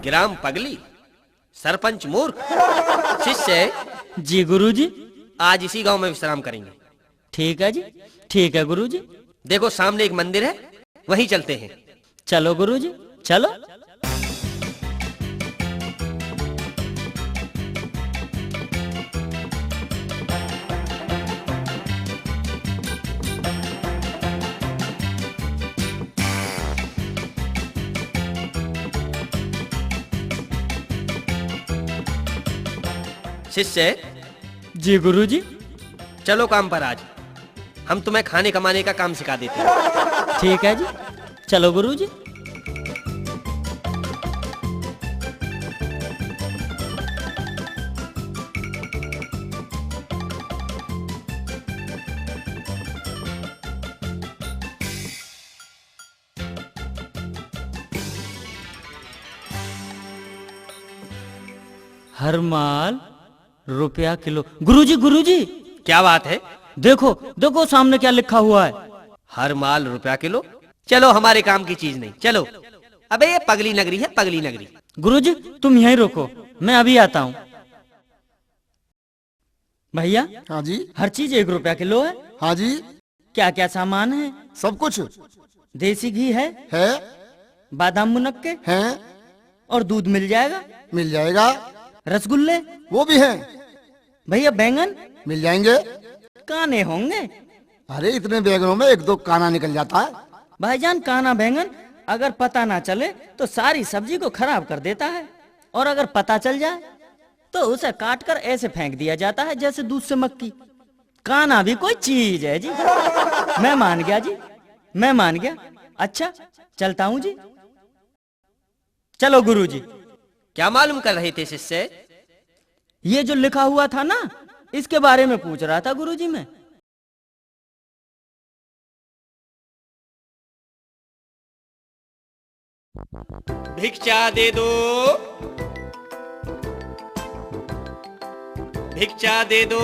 ग्राम पगली, सरपंच मूर्ख। शिष्य जी गुरुजी। आज इसी गांव में विश्राम करेंगे। ठीक है जी, ठीक है गुरुजी। देखो सामने एक मंदिर है, वहीं चलते हैं। चलो गुरुजी, चलो। शिष्य जी गुरुजी। चलो काम पर। आज हम तुम्हें खाने कमाने का काम सिखा देते हैं। ठीक है जी, चलो गुरुजी। हर माल रुपया किलो। गुरुजी गुरुजी, क्या बात है? देखो देखो सामने क्या लिखा हुआ है। हर माल रुपया किलो। चलो, हमारे काम की चीज नहीं, चलो। अबे ये पगली नगरी है, पगली नगरी। गुरुजी तुम यहीं रुको, मैं अभी आता हूँ। भैया। हाँ जी। हर चीज 1 रुपया किलो है। हाँ जी। क्या क्या सामान है? सब कुछ देसी घी है, बादाम मुनक्के है, और दूध मिल जाएगा। मिल जाएगा। रसगुल्ले वो भी है। भैया बैंगन मिल जाएंगे। काने होंगे? अरे इतने बैंगनों में 1-2 काना निकल जाता है। भाईजान काना बैंगन अगर पता ना चले तो सारी सब्जी को खराब कर देता है, और अगर पता चल जाए तो उसे काट कर ऐसे फेंक दिया जाता है जैसे दूध से मक्की। काना भी कोई चीज है जी। मैं मान गया जी, मैं मान गया। अच्छा चलता हूँ जी। चलो गुरुजी। क्या मालूम कर रहे थे शिष्य? ये जो लिखा हुआ था ना, इसके बारे में पूछ रहा था गुरुजी मैं। भिक्षा दे दो, भिक्षा दे दो।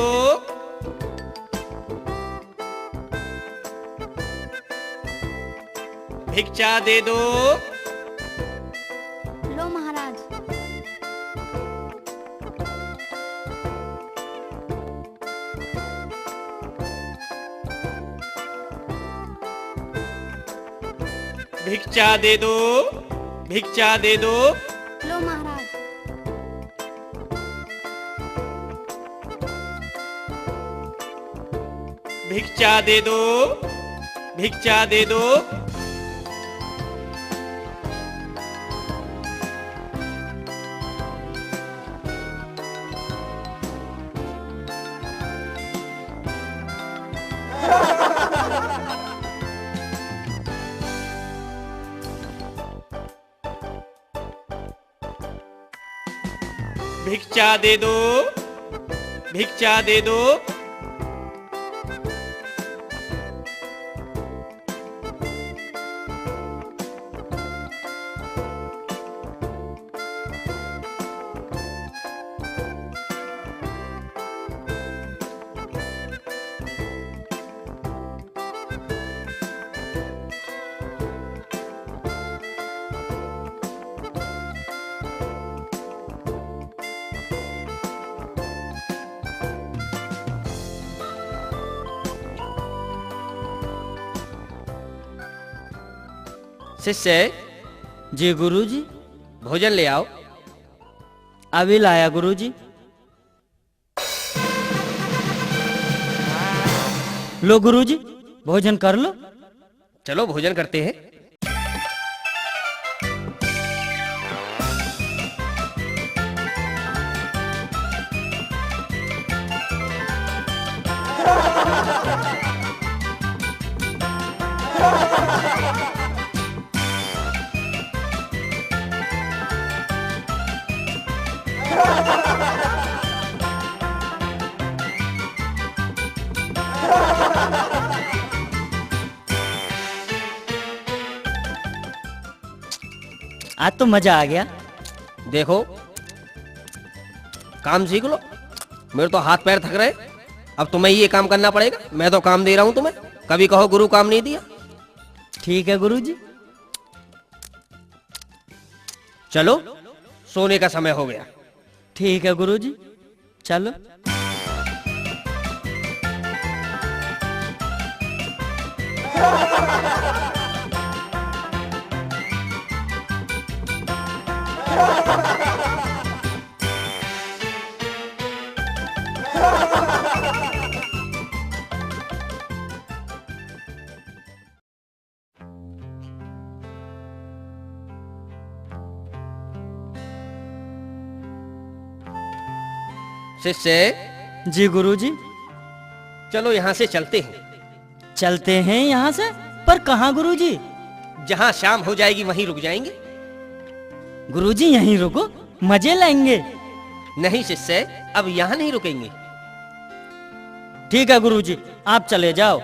भिक्षा दे दो। लो महाराज। भिक्षा दे दो, भिक्षा दे दो। लो महाराज। भिक्षा दे दो, भिक्षा दे दो। भिक्षा दे दो, भिक्षा दे दो। शिष्य जी गुरुजी। भोजन ले आओ। अभी लाया गुरुजी। लो गुरुजी, भोजन कर लो। चलो भोजन करते हैं। आज तो मजा आ गया। देखो, काम सीख लो। मेरे तो हाथ पैर थक रहे, अब तुम्हें ये काम करना पड़ेगा। मैं तो काम दे रहा हूं तुम्हें, कभी कहो गुरु काम नहीं दिया। ठीक है गुरुजी। चलो सोने का समय हो गया। ठीक है गुरुजी, चलो। शिष्य, जी गुरुजी। चलो यहाँ से चलते हैं। चलते हैं यहाँ से? पर कहाँ गुरुजी? जहाँ शाम हो जाएगी वहीं रुक जाएंगे। गुरुजी यहीं रुको, मजे लेंगे। नहीं शिष्य, अब यहाँ नहीं रुकेंगे। ठीक है गुरुजी, आप चले जाओ,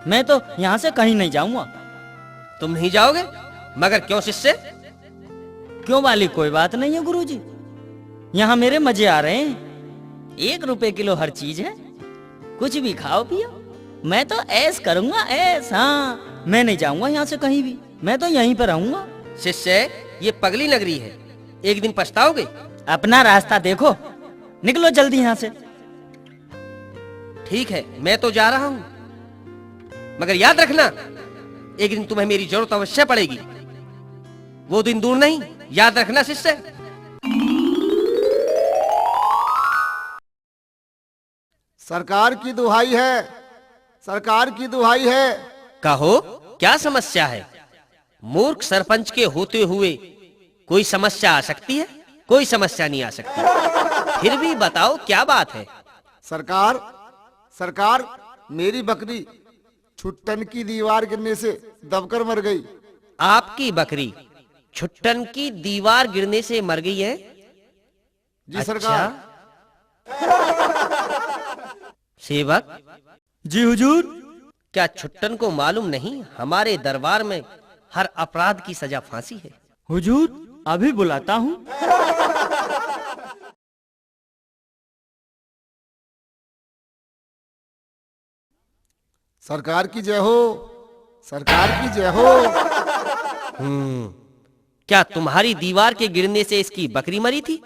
मैं तो यहाँ से कहीं नहीं जाऊंगा। तुम नहीं जाओगे? मगर क्यों शिष्य? क्यों वाली कोई बात नहीं है गुरुजी, यहाँ मेरे मजे आ रहे हैं। 1 रुपए किलो हर चीज है, कुछ भी खाओ पियो, मैं तो ऐस करूंगा ऐस। हाँ, मैं नहीं जाऊंगा यहाँ से कहीं भी, मैं तो यहीं पर रहूंगा। शिष्य, ये पगली नगरी है, एक दिन पछताओगे। अपना रास्ता देखो, निकलो जल्दी यहाँ से। ठीक है, मैं तो जा रहा हूँ, मगर याद रखना एक दिन तुम्हें मेरी जरूरत अवश्य पड़ेगी। वो दिन दूर नहीं, याद रखना शिष्य। सरकार की दुहाई है, सरकार की दुहाई है। कहो, क्या समस्या है? मूर्ख सरपंच के होते हुए कोई समस्या आ सकती है? कोई समस्या नहीं आ सकती। फिर भी बताओ क्या बात है? सरकार, सरकार, मेरी बकरी छुट्टन की दीवार गिरने से दबकर मर गई। आपकी बकरी छुट्टन की दीवार गिरने से मर गई है? जी अच्छा? सरकार। सेवक जी हुजूर। क्या छुट्टन को मालूम नहीं हमारे दरबार में हर अपराध की सजा फांसी है? हुजूर, अभी बुलाता हूँ। सरकार की जय हो, सरकार की जय हो। क्या तुम्हारी दीवार के गिरने से इसकी बकरी मरी थी?